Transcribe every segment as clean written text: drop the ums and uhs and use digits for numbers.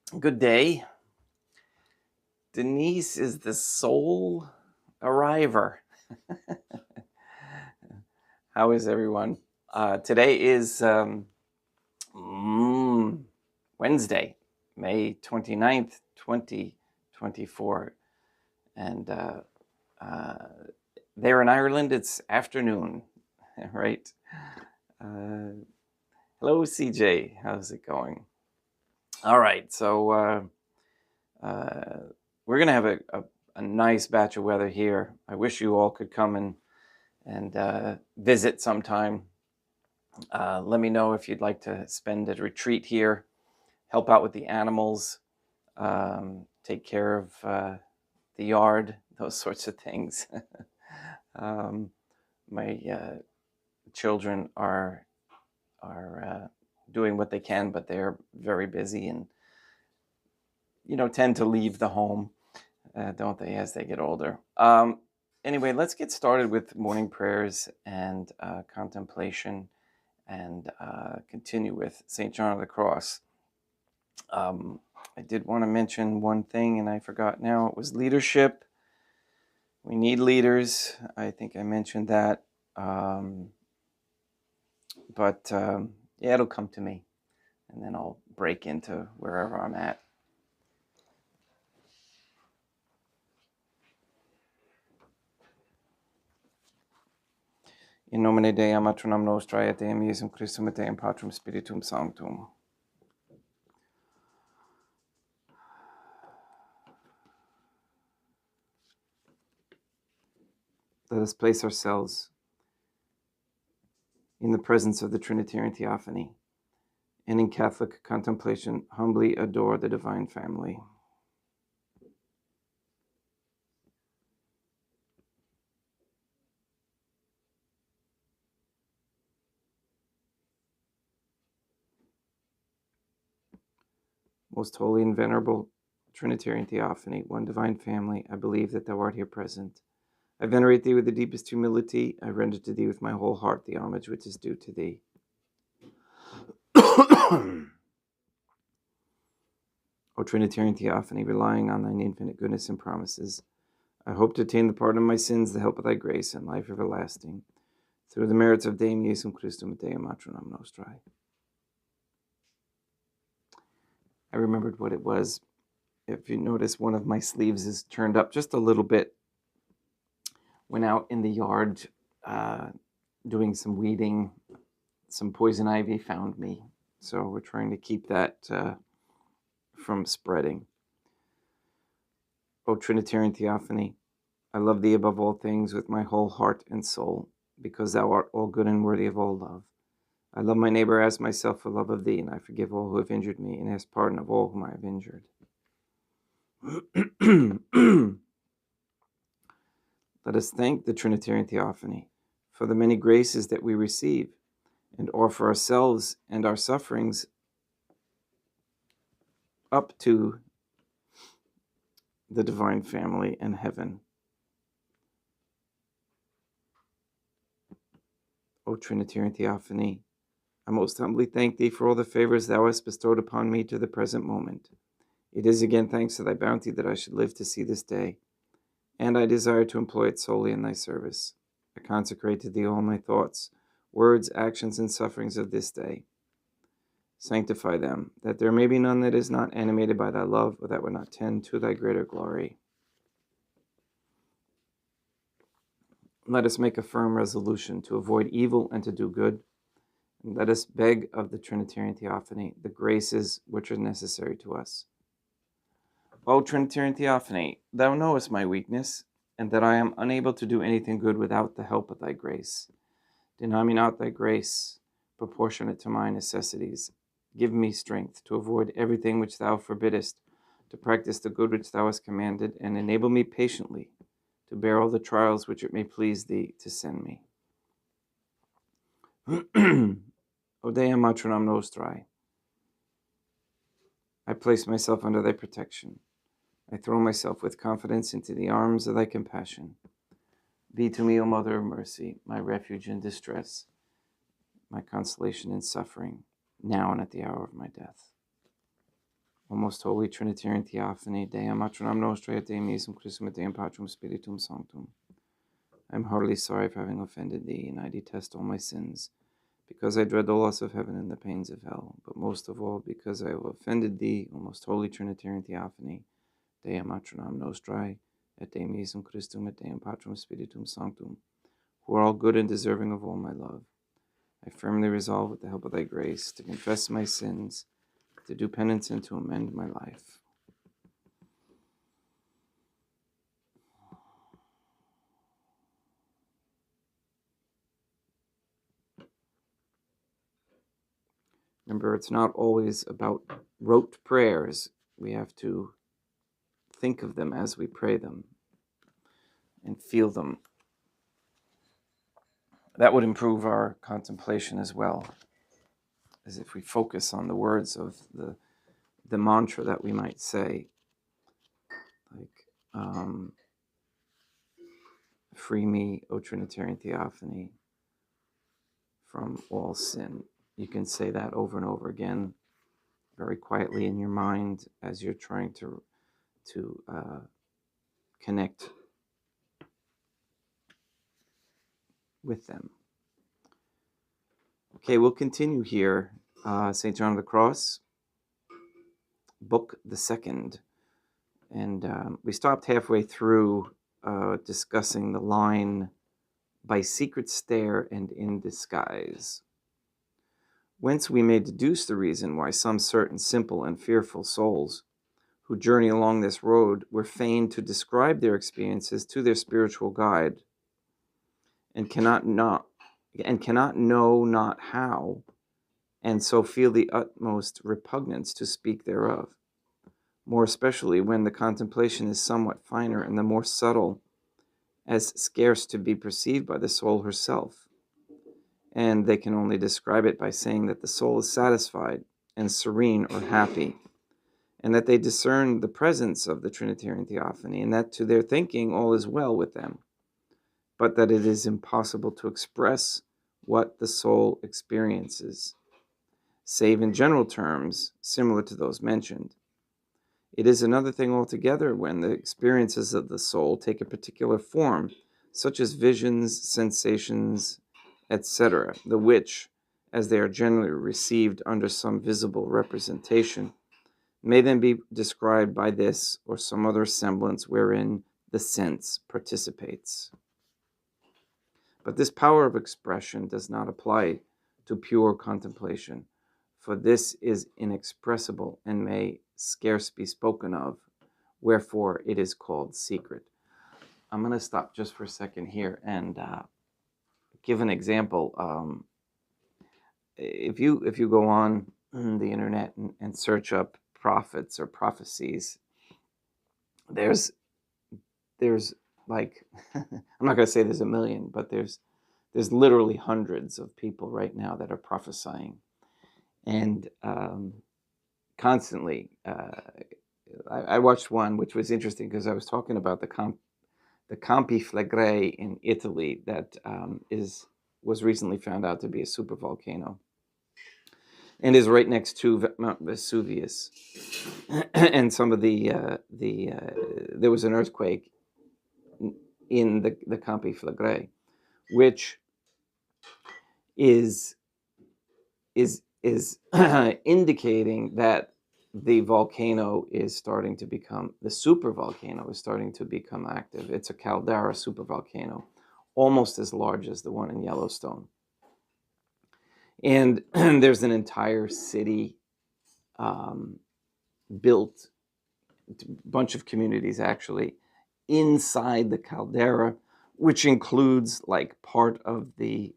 Good day. Denise is the sole arriver. How is everyone? Today is Wednesday, May 29th, 2024. And there in Ireland, it's afternoon, right? Hello, CJ. How's it going? All right, so we're going to have a nice batch of weather here. I wish you all could come and visit sometime. Let me know if you'd like to spend a retreat here, help out with the animals, take care of the yard, those sorts of things. My children are doing what they can, but they're very busy and tend to leave the home, don't they, as they get older. Anyway, let's get started with morning prayers and contemplation, and continue with St. John of the Cross. I did want to mention one thing, and I forgot now. It was leadership. We need leaders. I think I mentioned that. But yeah, it'll come to me, and then I'll break into wherever I'm at. In nomine Dei, matronam nostrae, et Deum Iesum Christum, et Deum Patrum Spiritum Sanctum. Let us place ourselves in the presence of the Trinitarian Theophany, and in Catholic contemplation humbly adore the Divine Family. Most holy and venerable Trinitarian Theophany, one Divine Family, I believe that thou art here present. I venerate thee with the deepest humility. I render to thee with my whole heart the homage which is due to thee. O Trinitarian Theophany, relying on thine infinite goodness and promises, I hope to attain the pardon of my sins, the help of thy grace, and life everlasting, through the merits of Deum Iesum Christum et Deum Matronam Nostrae. I remembered what it was. If you notice, one of my sleeves is turned up just a little bit. Went out in the yard doing some weeding. Some poison ivy found me. So we're trying to keep that from spreading. O Trinitarian Theophany, I love thee above all things with my whole heart and soul, because thou art all good and worthy of all love. I love my neighbor as myself for love of thee, and I forgive all who have injured me, and ask pardon of all whom I have injured. Let us thank the Trinitarian Theophany for the many graces that we receive, and offer ourselves and our sufferings up to the Divine Family and heaven. O Trinitarian Theophany, I most humbly thank thee for all the favors thou hast bestowed upon me to the present moment. It is again thanks to thy bounty that I should live to see this day, and I desire to employ it solely in thy service. I consecrate to thee all my thoughts, words, actions, and sufferings of this day. Sanctify them, that there may be none that is not animated by thy love, or that would not tend to thy greater glory. Let us make a firm resolution to avoid evil and to do good. And let us beg of the Trinitarian Theophany the graces which are necessary to us. O Trinitarian Theophany, thou knowest my weakness, and that I am unable to do anything good without the help of thy grace. Deny me not thy grace, proportionate to my necessities. Give me strength to avoid everything which thou forbiddest, to practice the good which thou hast commanded, and enable me patiently to bear all the trials which it may please thee to send me. O Deum Matronam Nostrae, I place myself under thy protection. I throw myself with confidence into the arms of thy compassion. Be to me, O Mother of Mercy, my refuge in distress, my consolation in suffering, now and at the hour of my death. O most holy Trinitarian Theophany, Deum Matronam Nostrae, et Deum Iesum Christum, et Deum Patrum Spiritum Sanctum. I am heartily sorry for having offended thee, and I detest all my sins, because I dread the loss of heaven and the pains of hell, but most of all because I have offended thee, O most holy Trinitarian Theophany, Deum Matronam Nostrae, et Deum Iesum Christum, et Deum Patrum Spiritum Sanctum, who are all good and deserving of all my love. I firmly resolve, with the help of thy grace, to confess my sins, to do penance, and to amend my life. Remember, it's not always about rote prayers. We have to think of them as we pray them and feel them. That would improve our contemplation as well, as if we focus on the words of the mantra that we might say, like, free me, O Trinitarian Theophany, from all sin. You can say that over and over again, very quietly in your mind, as you're trying to connect with them. Okay, we'll continue here. St. John of the Cross, book the second. And we stopped halfway through discussing the line, by secret stare and in disguise. Whence we may deduce the reason why some certain simple and fearful souls who journey along this road were fain to describe their experiences to their spiritual guide, and cannot know not how, and so feel the utmost repugnance to speak thereof, more especially when the contemplation is somewhat finer and the more subtle, as scarce to be perceived by the soul herself, and they can only describe it by saying that the soul is satisfied and serene or happy, and that they discern the presence of the Trinitarian Theophany, and that to their thinking all is well with them, but that it is impossible to express what the soul experiences, save in general terms similar to those mentioned. It is another thing altogether when the experiences of the soul take a particular form, such as visions, sensations, etc., the which, as they are generally received under some visible representation, may then be described by this or some other semblance wherein the sense participates. But this power of expression does not apply to pure contemplation, for this is inexpressible and may scarce be spoken of, wherefore it is called secret. I'm going to stop just for a second here and give an example. If you go on the internet and search up prophets or prophecies, there's like I'm not going to say there's a million, but there's literally hundreds of people right now that are prophesying, and constantly. I watched one which was interesting because I was talking about the Campi Flegrei in Italy that was recently found out to be a supervolcano, and is right next to Mount Vesuvius. And some of there was an earthquake in the Campi Flegrei, which is indicating that the volcano is starting to become, the supervolcano is starting to become active. It's a caldera supervolcano, almost as large as the one in Yellowstone. And there's an entire city built, a bunch of communities actually, inside the caldera, which includes like part of the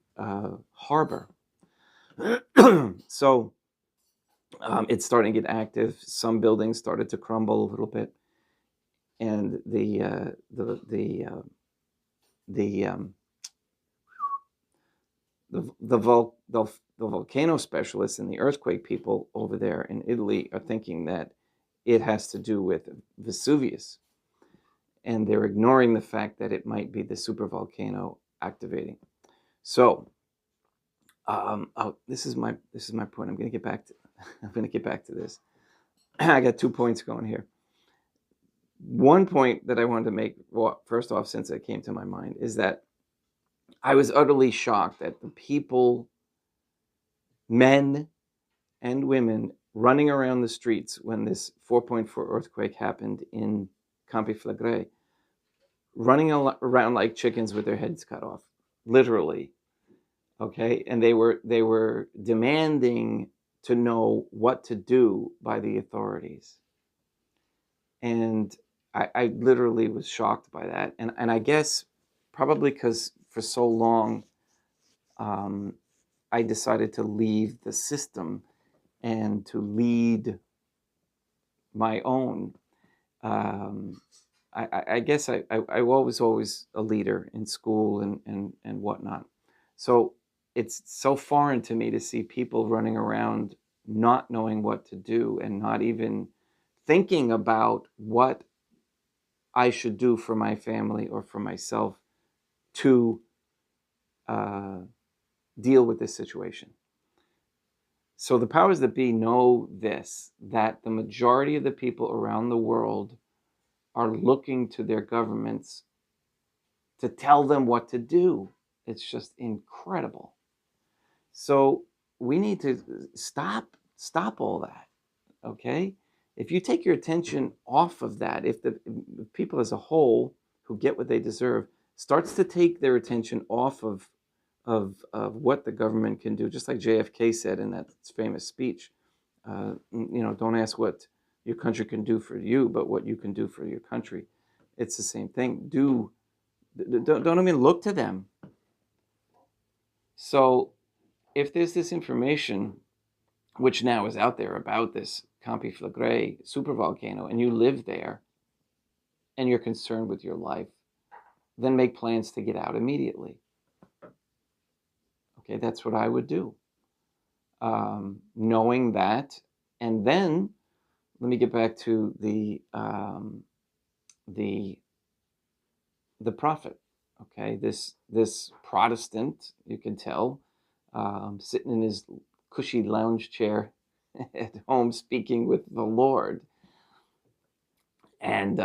harbor. So it's starting to get active. Some buildings started to crumble a little bit, and the volcano specialists and the earthquake people over there in Italy are thinking that it has to do with Vesuvius, and they're ignoring the fact that it might be the supervolcano activating. So, this is my point. I'm going to get back to this. I got 2 points going here. One point that I wanted to make, well, first off, since it came to my mind, is that I was utterly shocked at the people, men and women, running around the streets when this 4.4 earthquake happened in Campi Flegrei, running around like chickens with their heads cut off, literally. Okay, and they were demanding to know what to do by the authorities, and I literally was shocked by that, and I guess probably because for so long I decided to leave the system and to lead my own. I guess I was always a leader in school and whatnot. So it's so foreign to me to see people running around not knowing what to do and not even thinking about what I should do for my family or for myself to deal with this situation. So the powers that be know this, that the majority of the people around the world are looking to their governments to tell them what to do. It's just incredible. So we need to stop all that, okay? If you take your attention off of that, if the people as a whole who get what they deserve starts to take their attention off of what the government can do, just like JFK said in that famous speech, don't ask what your country can do for you, but what you can do for your country. It's the same thing. Don't even look to them. So if there's this information, which now is out there about this Campi Flegrei supervolcano, and you live there, and you're concerned with your life, then make plans to get out immediately. Okay, that's what I would do. Knowing that, and then let me get back to the prophet. Okay, this Protestant, you can tell, sitting in his cushy lounge chair at home, speaking with the Lord, and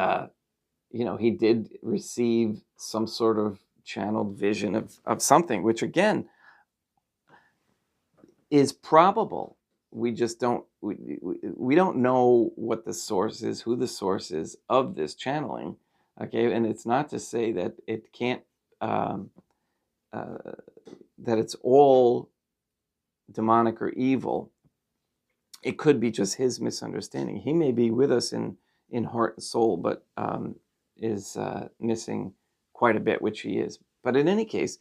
he did receive some sort of channeled vision of something, which again is probable. We just don't we don't know what the source is, who the source is of this channeling. Okay, and it's not to say that it can't that it's all demonic or evil. It could be just his misunderstanding. He may be with us in heart and soul, but is missing quite a bit, which he is. But in any case,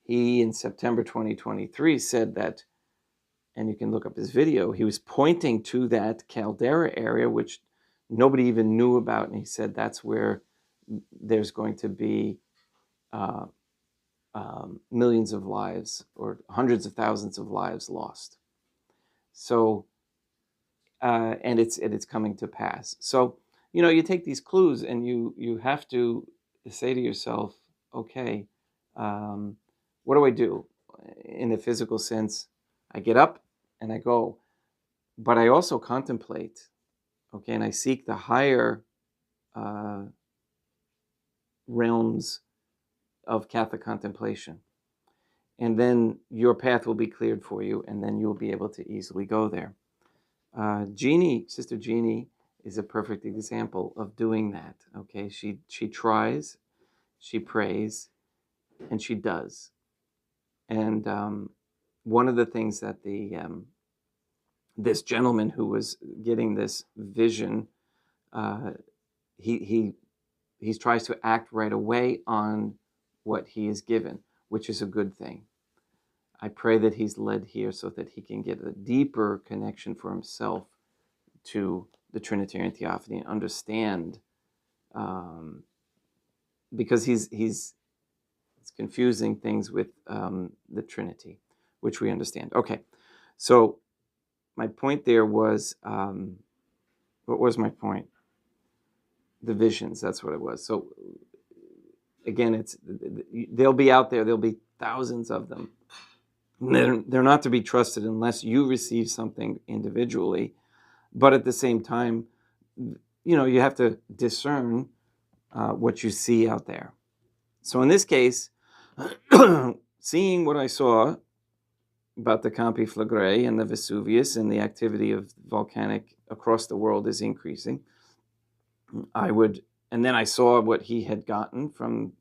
he in September 2023 said that, and you can look up his video, he was pointing to that caldera area, which nobody even knew about, and he said that's where there's going to be millions of lives or hundreds of thousands of lives lost. So, and it's coming to pass. So, you take these clues and you have to say to yourself, okay, what do I do? In the physical sense, I get up and I go, but I also contemplate, okay, and I seek the higher realms of Catholic contemplation. And then your path will be cleared for you, and then you'll be able to easily go there. Sister Jeannie is a perfect example of doing that. Okay, she tries, she prays, and she does. And one of the things that this gentleman who was getting this vision, he tries to act right away on what he is given, which is a good thing. I pray that he's led here so that he can get a deeper connection for himself to the Trinitarian Theophany and understand, because he's confusing things with the Trinity, which we understand. Okay, so my point there was, what was my point? The visions, that's what it was. So again, they'll be out there. There'll be thousands of them. They're not to be trusted unless you receive something individually. But at the same time, you have to discern what you see out there. So in this case, seeing what I saw about the Campi Flegrei and the Vesuvius and the activity of volcanic across the world is increasing, and then I saw what he had gotten from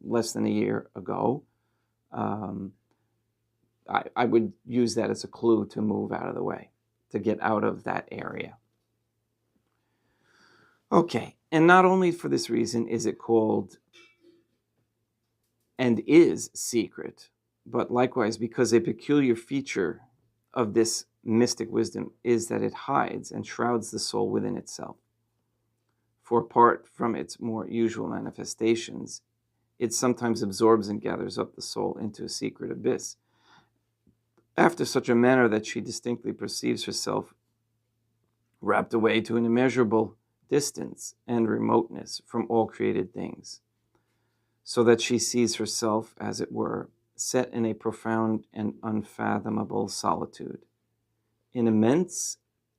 less than a year ago. I would use that as a clue to move out of the way, to get out of that area. Okay, and not only for this reason is it called and is secret, but likewise because a peculiar feature of this mystic wisdom is that it hides and shrouds the soul within itself. For apart from its more usual manifestations, it sometimes absorbs and gathers up the soul into a secret abyss, after such a manner that she distinctly perceives herself wrapped away to an immeasurable distance and remoteness from all created things, so that she sees herself, as it were, set in a profound and unfathomable solitude, in immense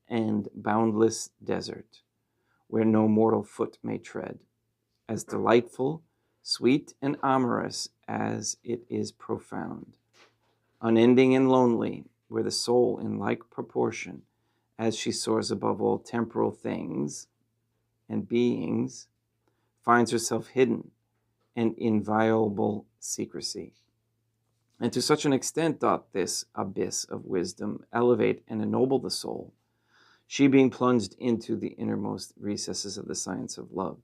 and boundless desert, where no mortal foot may tread, as delightful, sweet, and amorous as it is profound, unending and lonely, where the soul, in like proportion as she soars above all temporal things and beings, finds herself hidden in inviolable secrecy. And to such an extent doth this abyss of wisdom elevate and ennoble the soul, she being plunged into the innermost recesses of the science of love,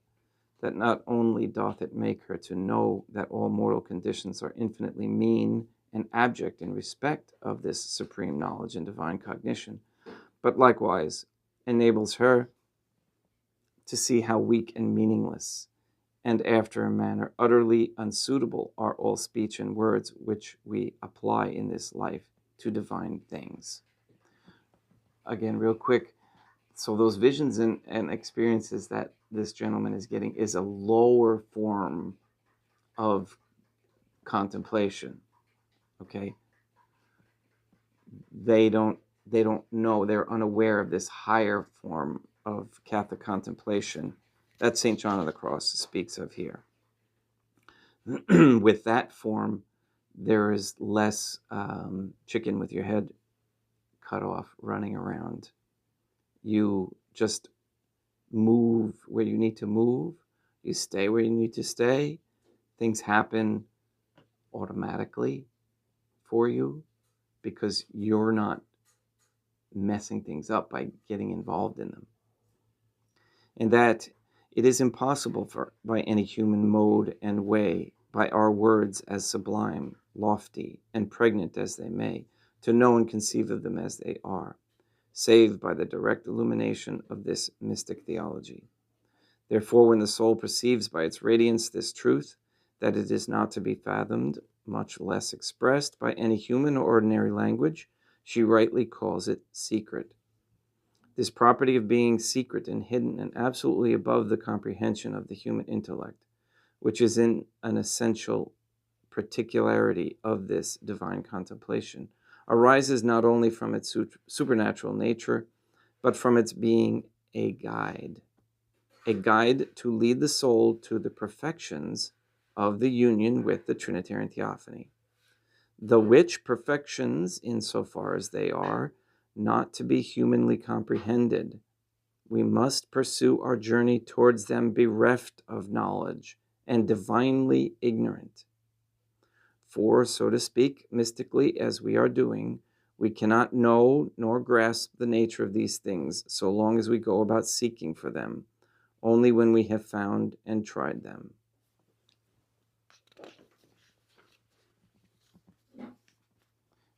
that not only doth it make her to know that all mortal conditions are infinitely mean and abject in respect of this supreme knowledge and divine cognition, but likewise enables her to see how weak and meaningless, and after a manner utterly unsuitable, are all speech and words which we apply in this life to divine things. Again, real quick, so those visions and experiences that this gentleman is getting is a lower form of contemplation. Okay, they don't know, they're unaware of this higher form of Catholic contemplation that St. John of the Cross speaks of here. With that form, there is less chicken with your head cut off running around. You just move where you need to move. You stay where you need to stay. Things happen automatically for you because you're not messing things up by getting involved in them. And that it is impossible by any human mode and way, by our words as sublime, lofty, and pregnant as they may, to know and conceive of them as they are, save by the direct illumination of this mystic theology. Therefore, when the soul perceives by its radiance this truth, that it is not to be fathomed, much less expressed by any human or ordinary language, she rightly calls it secret. This property of being secret and hidden and absolutely above the comprehension of the human intellect, which is in an essential particularity of this divine contemplation, arises not only from its supernatural nature, but from its being a guide to lead the soul to the perfections of the union with the Trinitarian Theophany, the which perfections, insofar as they are not to be humanly comprehended, we must pursue our journey towards them bereft of knowledge and divinely ignorant. For, so to speak, mystically as we are doing, we cannot know nor grasp the nature of these things so long as we go about seeking for them, only when we have found and tried them.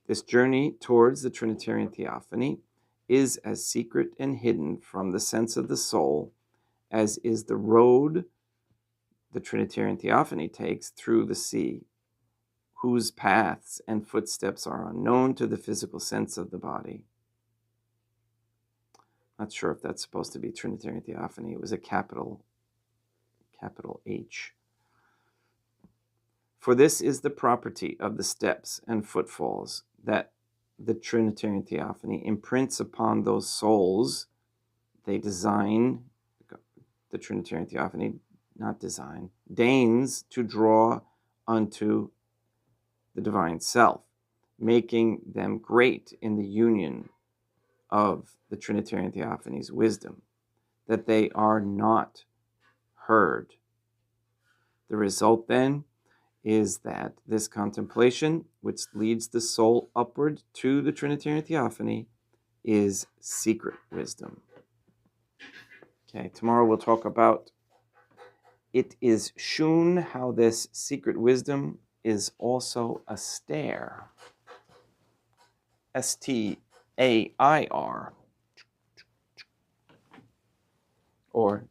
This journey towards the Trinitarian Theophany is as secret and hidden from the sense of the soul as is the road the Trinitarian Theophany takes through the sea, whose paths and footsteps are unknown to the physical sense of the body. Not sure if that's supposed to be Trinitarian Theophany. It was a capital H. For this is the property of the steps and footfalls that the Trinitarian Theophany imprints upon those souls they design, the Trinitarian Theophany, not design, deigns to draw unto the divine self, making them great in the union of the Trinitarian Theophany's wisdom, that they are not heard. The result then is that this contemplation, which leads the soul upward to the Trinitarian Theophany, is secret wisdom. Okay, tomorrow we'll talk about it is shewn how this secret wisdom is also a stair. S-T-A-I-R. Or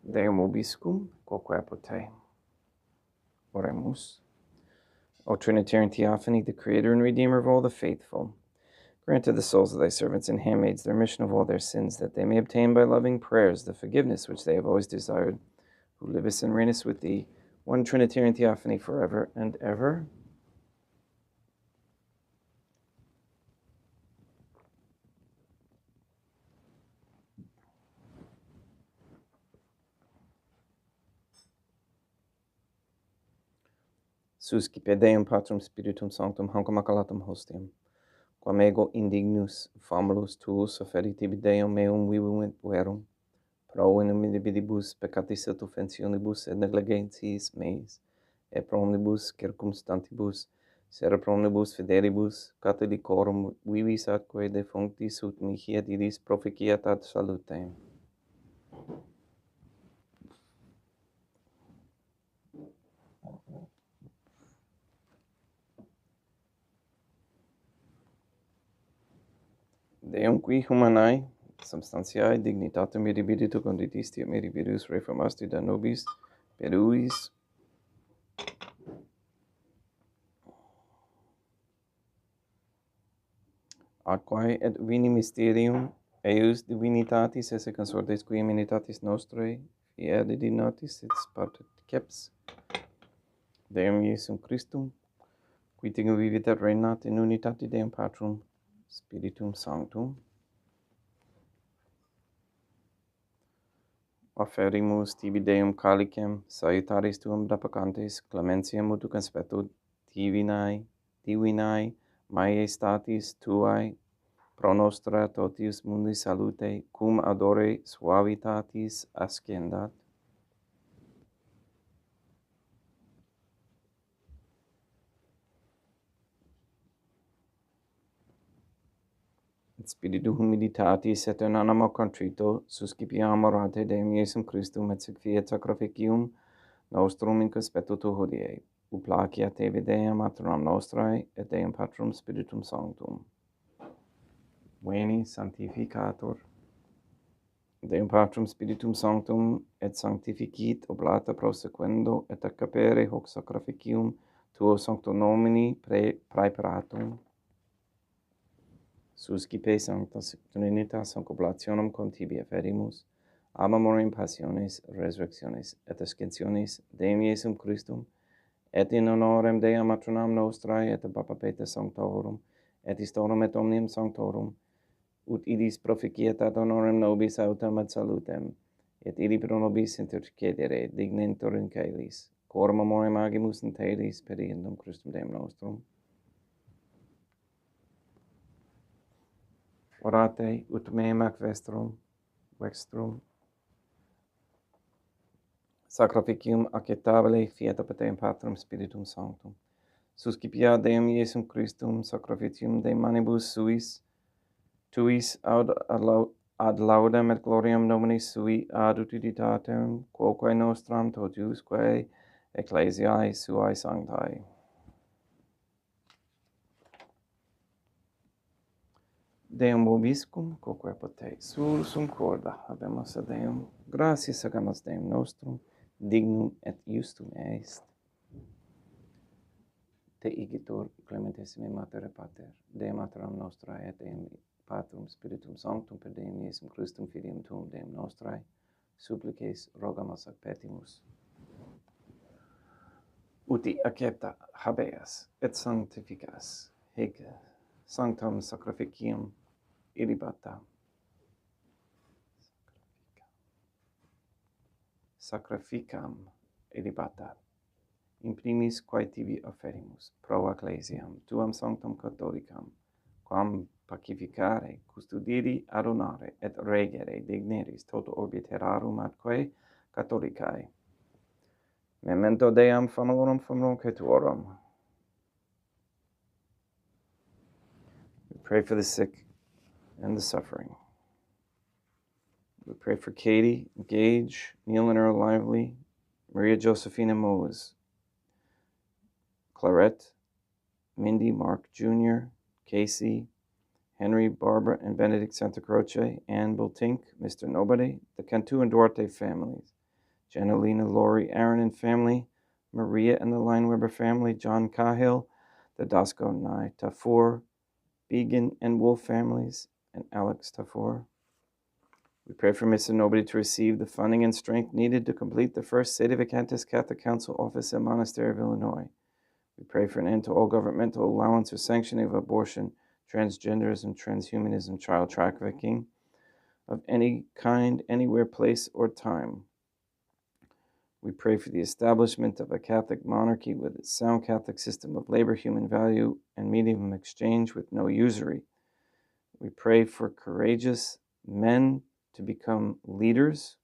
Deum vobiscum, quoque apote. Oremus. O Trinitarian Theophany, the Creator and Redeemer of all the faithful, grant to the souls of thy servants and handmaids the remission of all their sins, that they may obtain by loving prayers the forgiveness which they have always desired, who livest and reignest with thee, one Trinitarian Theophany, forever and ever. Suscipe Deum Patrum Spiritum Sanctum, hanc immaculatum hostium, quam ego indignus famulus tuus offerit tibi Deum meum vivunt verum, pro inimicibus peccatis et offensionibus et negligentiis meis, et pro omnibus circumstantibus, sera pro omnibus fidelibus, catholicorum vivis atque defunctis ut mihi et idis proficiat ad salutem. Deum qui humanae substantiae dignitatem mirabilitu conditisti et mirabilis reformasti da nobis peruis atquae et vini mysterium eius divinitatis esse consortes qui eminitatis nostrae fieri dinatis et sparticeps Deum Iesum Christum, qui tingu vivit et regnat in unitate Deum Patrum Spiritum Sanctum. Offerimus tibi Deum calicem, salutaris tuum dapacantes, clementiam ut conspecto divinae maiestatis tuae, pro nostra totius mundi salute, cum adore suavitatis ascendat. Et spiritu humilitatis et in animo contrito, suscipiam orate Deum Iesum Christum et sic fiat sacrificium nostrum in conspecto tu hodie, ut placiat Tevi Deum Maternam nostrae et Deum Patrum Spiritum Sanctum. Veni Sanctificator. Deum Patrum Spiritum Sanctum et sanctificit oblata prosequendo et accapere hoc sacrificium tuo sancto nomini praeparatum. Suscipe sanctas Trinitas hanc oblationem con tibi efferimus, ab amorem passiones, resurrectiones et ascensiones Deum Iesum Christum, et in honorem Dei matronam nostrae et Papa Peter Sanctorum, et istorum et omnium sanctorum, ut idis proficiat ad honorem nobis autem ad salutem, et ili pro nobis intercedere dignentur in caelis, coram amorem agimus in telis periendum Christum Deum nostrum. Orate ut meam ac vextrum sacrificium acceptabile fiat ab Deum Patrum Spiritum Sanctum. Suscipiat Deum Iesum Christum sacrificium de manibus tuis aud ad laudem et gloriam nomini sui ad utilitatem quoque nostram totiusque ecclesiae suae sanctae. Deum vobiscum, quoque pote sursum corda, habemus a Deum, gratias agamus Deum nostrum, dignum et justum est. Te igitur clementissime Mater Pater, Dei Materam nostrae et Deum Patrum Spiritum Sanctum per Deum Iesum Christum Filium Tuum Deum nostrae, supplices rogamus ac petimus. Uti accepta habeas et sanctificas, hic sanctum sacrificium ilibata. Sacrificam ilibata. In primis quae tibi offerimus, pro ecclesiam, tuam sanctam catholicam, quam pacificare, custodiri, adonare, et regere digneris toto orbi terrarum atque catholicae. Memento Deam famalorum famrocetuorum. We pray for the sick and the suffering. We pray for Katie, Gage, Neil and Earl Lively, Maria Josephina Mose, Clarette, Mindy, Mark Jr., Casey, Henry, Barbara, and Benedict Santa Croce, Anne Bultink, Mr. Nobody, the Cantu and Duarte families, Janelina, Lori, Aaron and family, Maria and the Lineweber family, John Cahill, the Dasco Nye Tafour, Began and Wolf families, and Alex Tafour. We pray for Mr. Nobody to receive the funding and strength needed to complete the first Sedevacantist Catholic Council office at Monastery of Illinois. We pray for an end to all governmental allowance or sanctioning of abortion, transgenderism, transhumanism, child trafficking of any kind, anywhere, place, or time. We pray for the establishment of a Catholic monarchy with its sound Catholic system of labor, human value, and medium exchange with no usury. We pray for courageous men to become leaders,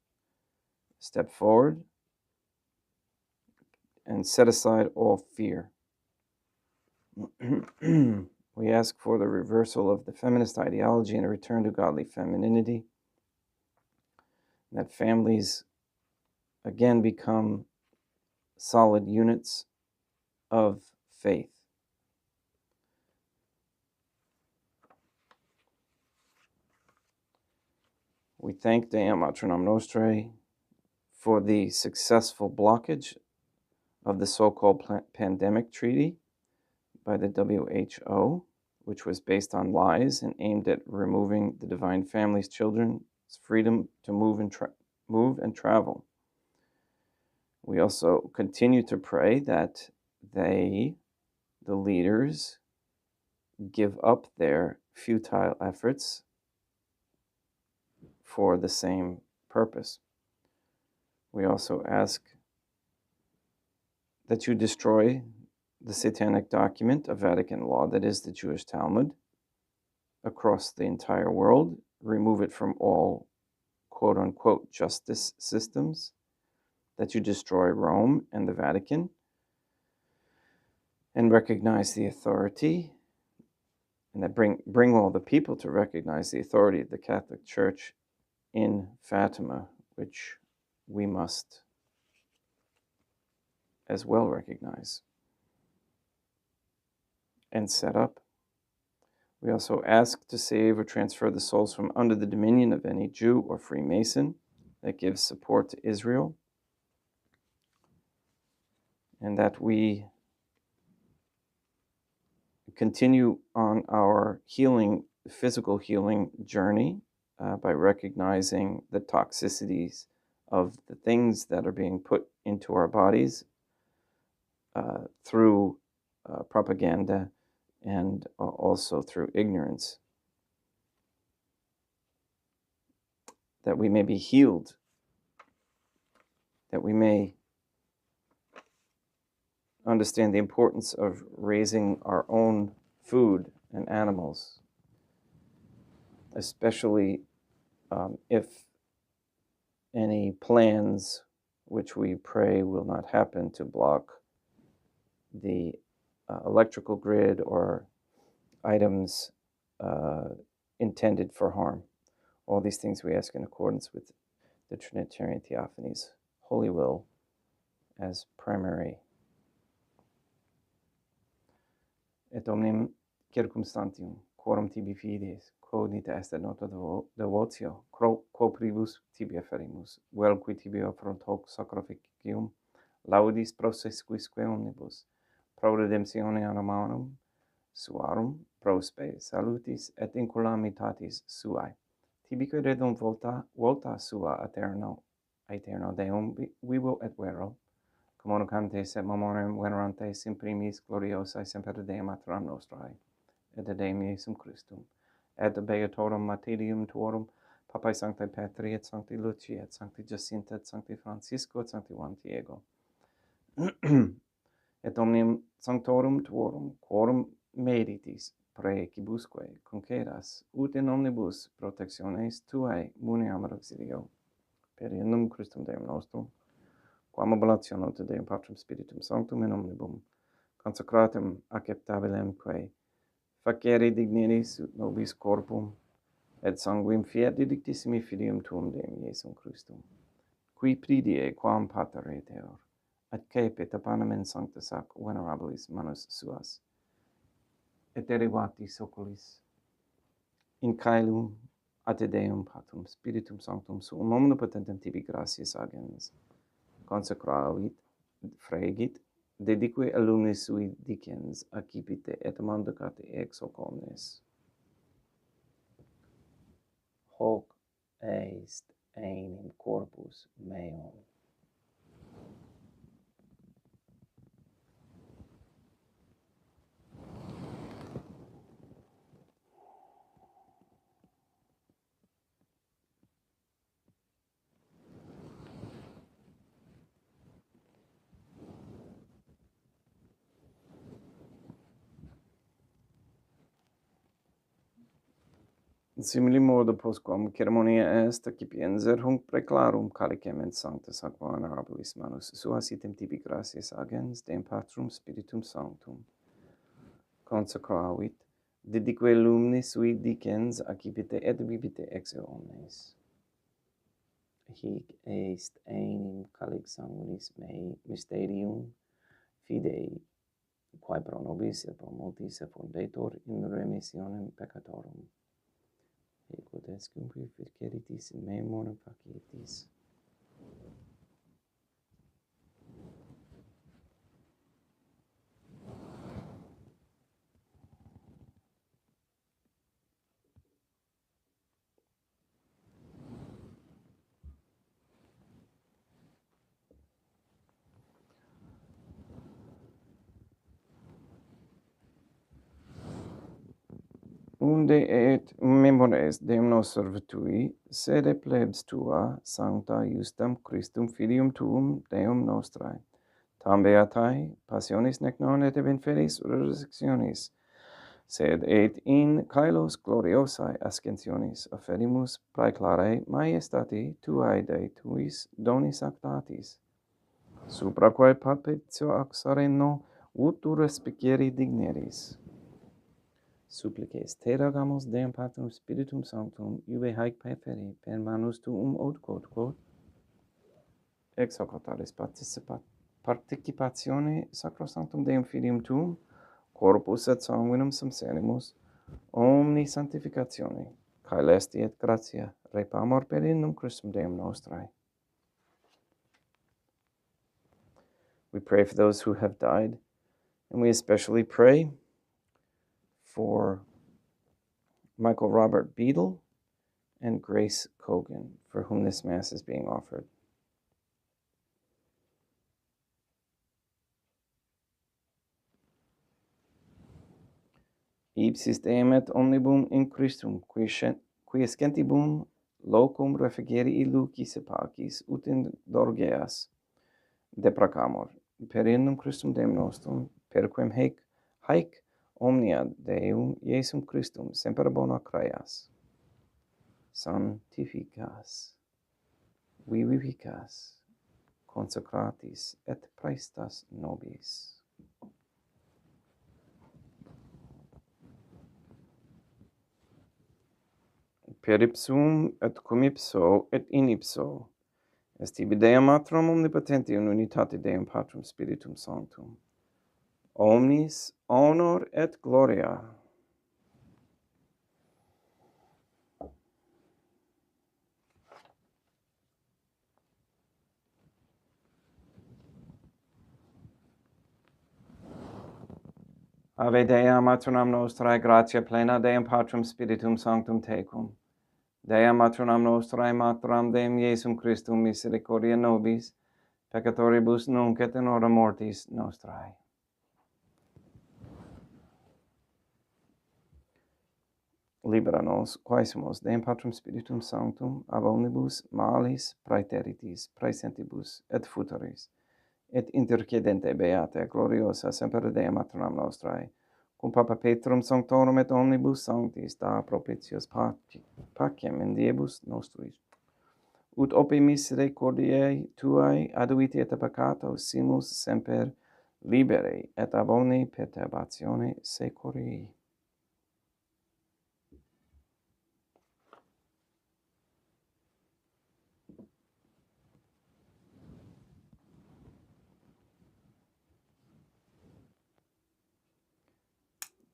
step forward, and set aside all fear. We ask for the reversal of the feminist ideology and a return to godly femininity, that families again become solid units of faith. We thank Deum Matronam Nostrae for the successful blockage of the so-called pandemic treaty by the WHO, which was based on lies and aimed at removing the Divine Family's children's freedom to move and travel. We also continue to pray that they, the leaders, give up their futile efforts for the same purpose. We also ask that you destroy the satanic document of Vatican law, that is the Jewish Talmud, across the entire world, remove it from all quote-unquote justice systems, that you destroy Rome and the Vatican, and recognize the authority, and that bring all the people to recognize the authority of the Catholic Church in Fatima, which we must as well recognize and set up. We also ask to save or transfer the souls from under the dominion of any Jew or Freemason that gives support to Israel, and that we continue on our physical healing journey by recognizing the toxicities of the things that are being put into our bodies through propaganda and also through ignorance, that we may be healed, that we may understand the importance of raising our own food and animals, especially if any plans, which we pray will not happen, to block the electrical grid or items intended for harm, All these things we ask in accordance with the Trinitarian Theophany's holy will as primary. Et omnium circumstantium, quorum tibi fides, cognita est nota devotio, quo privus tibi afferimus, vel qui tibi offront hoc sacrificium, laudis prosesquisque omnibus, pro redemptione animarum suarum, pro spe salutis et inculamitatis suae. Tibique redum volta sua aeterno Deum vivo et vero, communicantes et memoriam venerantes in primis gloriosae semper Deum Matram nostrae, et Deum Iesum Christum, et beatorum martyrium tuorum, Papae Sanctae Petri, et Sancti Lucia, et Sancti Jacinta, et Sancti Francisco, et Sancti Juan Diego, et omnium sanctorum tuorum, quorum meritis praecibusque concedas, ut in omnibus protectiones tuae muniam auxilio, per innum Christum Deum nostrum, quam oblatione te Deum Patrum Spiritum Sanctum in omnibum, consecratum acceptabilem quae, facere digneris ut nobis corpum, et sanguim fiat didictissimi filium tuum Deum Iesum Christum, qui pridie quam pater eteor, et cepit panem in sanctus ac venerabilis manus suas, et derivatis oculis, in caelum ad Deum Patrum Spiritum Sanctum suum omnipotentem tibi gratias agens, consecravit, fregit, dedique alumnis sui dicens, accipite et mandacate ex hoc omnes. Hoc est enim corpus meum. In simili modo postquam ceremonia est accipienser hunc preclarum calicem in sanctus ac venerabilis manus suas item tibi gratias agens Deum Patrum Spiritum Sanctum consecravit, dedique lumnis sui dicens accipite et vivite ex omnes. Hic est enim calix sanguinis mei mysterium fidei, quae pro nobis et pro multis effundetur in remissionem peccatorum. Ego descum qui ficeritis in memoria facitis. Unde et memores Deum nos servitui, sede plebs tua, sancta justam Christum filium tuum Deum nostrae, tam beatae, passionis nec non et infelis resurrectionis, sed et in caelos gloriosae ascensionis offerimus praeclare maiestati tuae Dei tuis donis actatis, supra quae papitio ac sereno utur respicieri digneris. Supplices te rogamus Deum Patrum Spiritum Sanctum, iube haec perferi per manus tuum ut quod, ex hoc altaris participatione sacrosanctum Deum Filium tuum, corpus et sanguinum subserimus, omni sanctificatione, caelesti et gratia, repamor per innum Christum Deum nostrae. We pray for those who have died, and we especially pray for Michael Robert Beadle and Grace Cogan, for whom this Mass is being offered. Ipsis Deum et omnibum in Christum, qui escentibum locum refugieri lucis et pacis, ut in dorgeas deprecamur, per innum Christum Deum nostrum, per quem haec omnia Deum Iesum Christum semper bona creas, sanctificas, vivificas, consecratis et praestas nobis. per ipsum et cum ipso et in ipso, est ibi Deum Matrum omnipotenti in unitate Deum Patrum Spiritum Sanctum. Omnis honor et gloria Ave Dea Matronam Nostrae, gratia plena Deum Patrum Spiritum Sanctum tecum. Dea Matronam Nostrae, Matram Deum Iesum Christum, misericordia nobis, peccatoribus nunc et in hora mortis nostrae. Libera nos, quaesimus, Deum Patrum Spiritum Sanctum, ab omnibus malis praeteritis, praesentibus et futuris, et intercedente beata gloriosa semper Dea Matronam Nostrae, cum Papa Petrum Sanctorum et omnibus sanctis da propitios pacem in diebus nostris. Ut ope misericordiae tuae aduiti et peccato simus semper libere et ab omni perturbatione securi.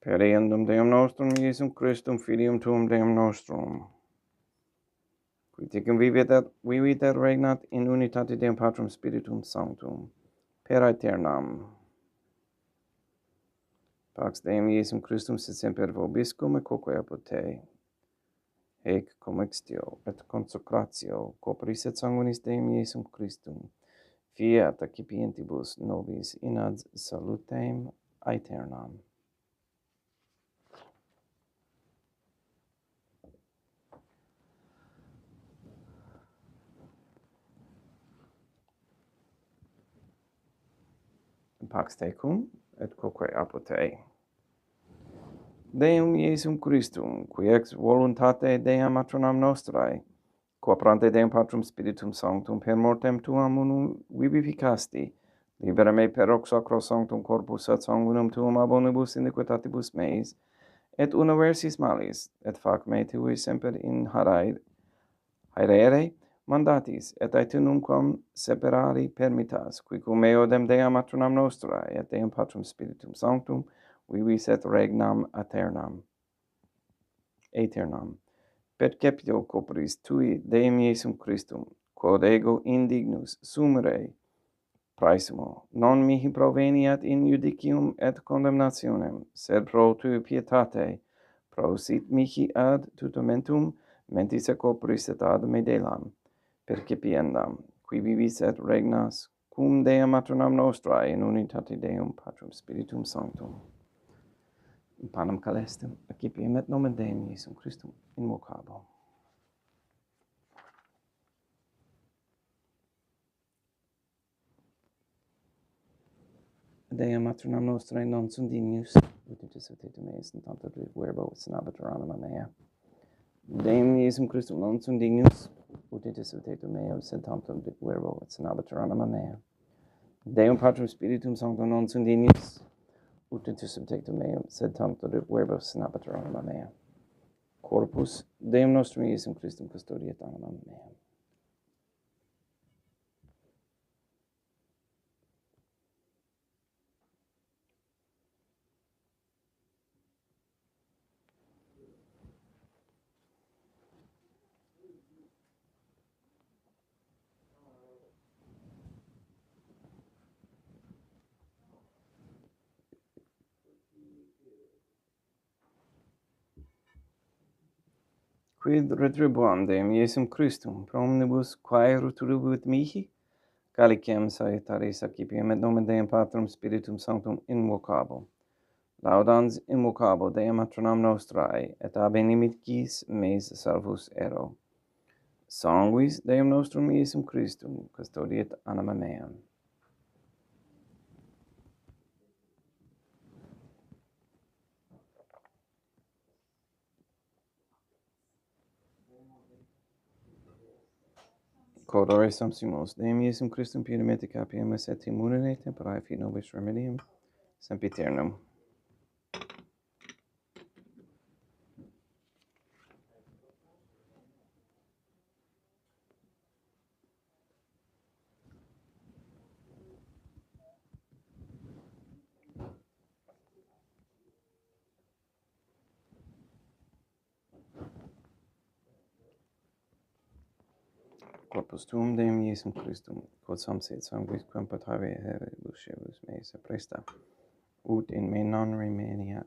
Per eundum Deum nostrum Iesum Christum filium tuum Deum nostrum, qui tecum vivit et regnat in unitate Deum Patrum Spiritum Sanctum, per aeternam. Pax Deum Iesum Christum sit semper vobiscum et quoque apud te, ec commixtio et consecratio corporis et sanguinis Deum Iesum Christum, fiat accipientibus nobis in ad salutem aeternam. Pax tecum et quoque apud te. Deum Iesum Christum, qui ex voluntate Deum Matronam Nostrae, quoprante Deum Patrum Spiritum Sanctum per mortem tuam unum vivificasti, libera me per hoc sacro sanctum corpus et sanguinum tuum ab omnibus iniquitatibus meis, et universis malis, et fac me tui semper in haerere mandatis, et aetunumquam separari permittas, qui cum meo dem Deum Matronam Nostrae, et Deum Patrum Spiritum Sanctum, vivis et regnam aeternam. Perceptio corporis tui Deum Iesum Christum, quod ego indignus sumere praesumo, non mihi proveniat in judicium et condemnationem, sed pro tui pietate, prosit mihi ad tutamentum mentis et corporis et ad medelam, percipiendam, qui vivis et regnas cum Deum Matronam Nostrae in unitate Deum Patrum Spiritum Sanctum. In panem calestem, accipiem et nomen Deum Iesum Christum invocabo. Deum Matronam Nostrae non sum dignius, ut intercedete meis in tanto verbo et senabitur anima mea. Deum Iesum Christum non sum dignius, ut intercedete meis sed tanto verbo et senabitur anima mea. Deum Patrum Spiritum Sanctum non sum dignius, ut intercedete meis sed tanto verbo et senabitur anima mea. Corpus Deum nostrum Iesum Christum custodiet anima mea. Quid retribuam Deum Iesum Christum, pro omnibus quae retribuit mihi, calicem salutaris accipiem et nomen Deum Patrum Spiritum Sanctum invocabo. Laudans invocabo Deum Matronam Nostrae, et ab inimicis meis salvus ero. Sanguis Deum Nostrum Iesum Christum custodiet anima meam. Codore sumpsimus Deum Iesum Christum pudimete capiemus et immunire temperae fit nobis remedium sempiternum. Corpus tuum Deum Iesum Christum, quod samsit sanguis quam potave lucebus meis presta, ut in me non remania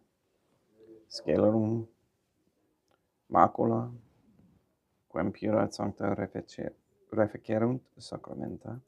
scelerum macula, quem pura et sancta refecerunt sacramenta.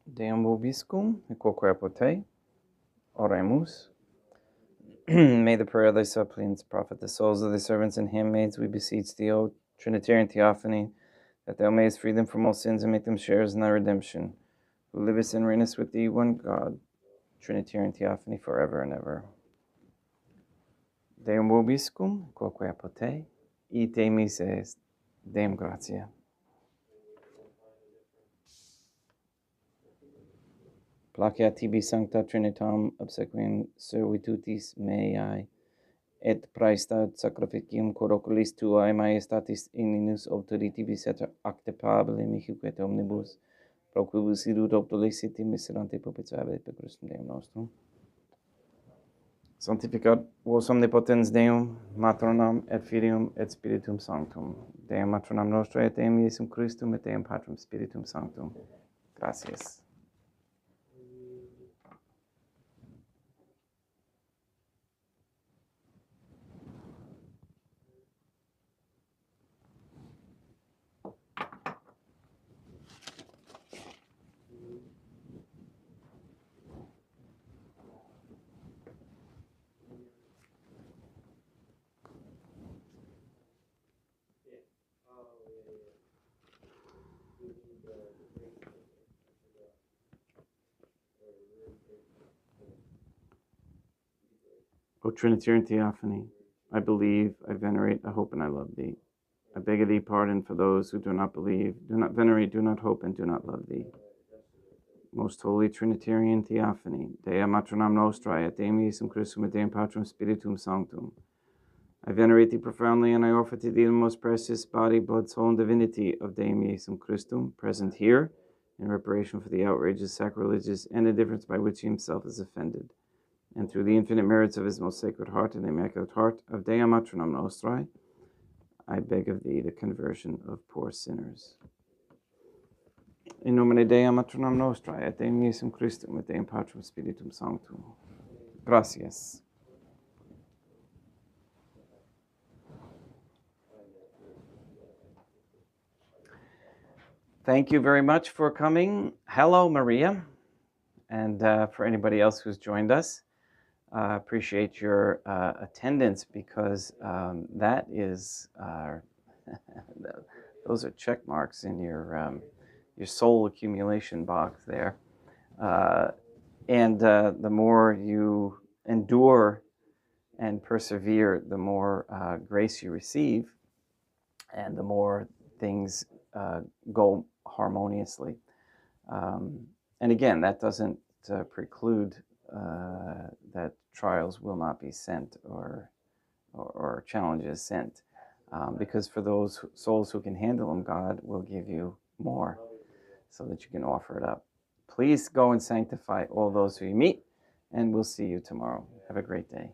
Deum vobiscum, et quoque apote, oremus. May the prayer of thy suppliants profit the souls of thy servants and handmaids. We beseech thee, O Trinitarian Theophany, that thou mayest free them from all sins and make them sharers in thy redemption, who livest and reignest with thee, one God, Trinitarian Theophany, forever and ever. Deum vobiscum, quoque apote, ite mises, Deum gratia. Placeat tibi sancta Trinitam obsequium servitutis meae, et praestat sacrificium quod oculis tuae majestatis igninus auctoritibus et actepabile mihi et omnibus, pro quibus idut optoliciti miserante propitiavet per Christum Deum nostrum. Sanctificat vos omnipotens Deum, Matronam et Filium et Spiritum Sanctum. Deum Matronam nostrae et Deum Iesum Christum et Deum Patrum Spiritum Sanctum. Gracias. O Trinitarian Theophany, I believe, I venerate, I hope, and I love thee. I beg of thee pardon for those who do not believe, do not venerate, do not hope, and do not love thee. Most Holy Trinitarian Theophany, Dea Matronam Nostrae, et Deum Iesum Christum, et Deum Patrum Spiritum Sanctum. I venerate thee profoundly, and I offer to thee the most precious body, blood, soul, and divinity of Deum Iesum Christum, present here, in reparation for the outrages, sacrileges, and indifference by which he himself is offended. And through the infinite merits of his most sacred heart and the immaculate heart of Dea Matronam Nostrae, I beg of thee the conversion of poor sinners. In nomine Dei Matronam Nostrae, et Deum Iesum Christum, et Deum Patrum Spiritum Sanctum. Gracias. Thank you very much for coming. Hello, Maria. And for anybody else who's joined us, appreciate your attendance, because that is, those are check marks in your soul accumulation box there. And the more you endure and persevere, the more grace you receive, and the more things go harmoniously. And again, that doesn't preclude that trials will not be sent or challenges sent. Because for those souls who can handle them, God will give you more so that you can offer it up. Please go and sanctify all those who you meet, and we'll see you tomorrow. Have a great day.